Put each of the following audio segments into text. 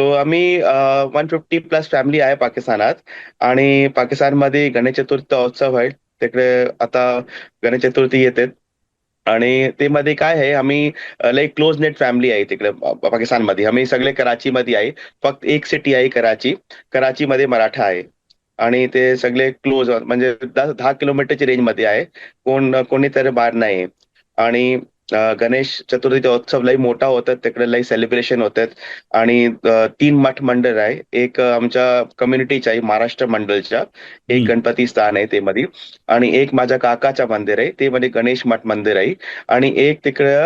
तो आम्ही 150+ फॅमिली आहे पाकिस्तानात. आणि पाकिस्तानमध्ये गणेश चतुर्थीचा उत्सव आहे. तिकडे आता गणेश चतुर्थी येते. आणि ते मध्ये काय आहे, आम्ही लई क्लोज नेट फॅमिली आहे तिकडे पाकिस्तानमध्ये. आम्ही सगळे कराचीमध्ये आहे. फक्त एक सिटी आहे कराची. कराचीमध्ये मराठा आहे. आणि ते सगळे क्लोज म्हणजे 10 किलोमीटरची रेंजमध्ये आहे. कोणी तरी बाहेर नाही. आणि गणेश चतुर्थीचा उत्सव लई मोठा होतात तिकडे, लई सेलिब्रेशन होतात. आणि 3 मठ मंदिर आहे. एक आमच्या कम्युनिटीच्या आहे, महाराष्ट्र मंडळच्या. एक हम्म. गणपती स्थान आहे ते मध्ये. आणि एक माझ्या काकाच्या मंदिर आहे ते मध्ये गणेश मठ मंदिर आहे. आणि एक तिकडे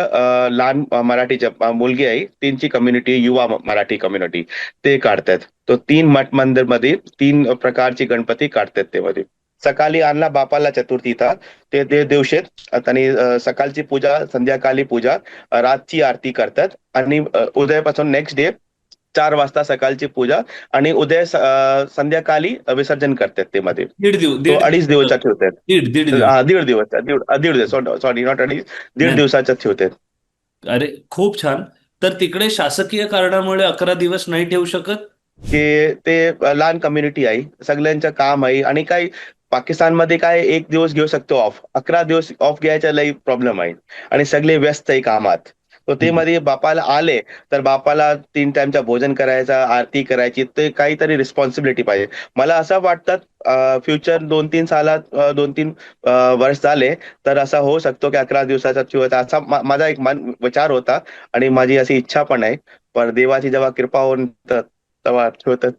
लहान मराठीच्या मुलगी आहे, त्यांची कम्युनिटी, युवा मराठी कम्युनिटी, ते काढतात. तो 3 मठ मंदिर मध्ये 3 प्रकारची गणपती काढतात ते मध्ये. सकाळी आणला बापाला चतुर्थीचा, ते दिवशी आणि सकाळची पूजा, संध्याकाळी पूजा, रातची आरती करतात. आणि उद्यापासून नेक्स्ट डे 4 वाजता सकाळची पूजा. आणि संध्याकाळी विसर्जन करतात ते मध्ये. तो दीड 2.5 दिवस दिवस. ठेवतात. दीड दिवस. हा, 1.5 दिवस, दीड दिवस, सॉरी, नॉट अडीच, 1.5 दिवसाचा ठेवतात. अरे खूप छान. तर तिकडे शासकीय कारणामुळे 11 दिवस नाही ठेवू शकत? की ते लहान कम्युनिटी आहे, सगळ्यांचं काम आहे. आणि काय, पाकिस्तानमध्ये काय 1 दिवस घेऊ शकतो ऑफ, 11 दिवस ऑफ घ्यायचा लई प्रॉब्लेम आहे. आणि सगळे व्यस्त आहे कामात. तर ते हम्म. मध्ये बापाला आले, तर बापाला 3 टाइमचा भोजन करायचा, आरती करायची, ते काहीतरी रिस्पॉन्सिबिलिटी पाहिजे. मला असं वाटतं फ्युचर 2-3 सालात, 2-3 वर्ष झाले, तर असा होऊ शकतो की 11 दिवसाचा ठेवायचा, असा माझा एक विचार होता. आणि माझी अशी इच्छा पण आहे. पण देवाची जेव्हा कृपा होऊन तेव्हा ठेवतात.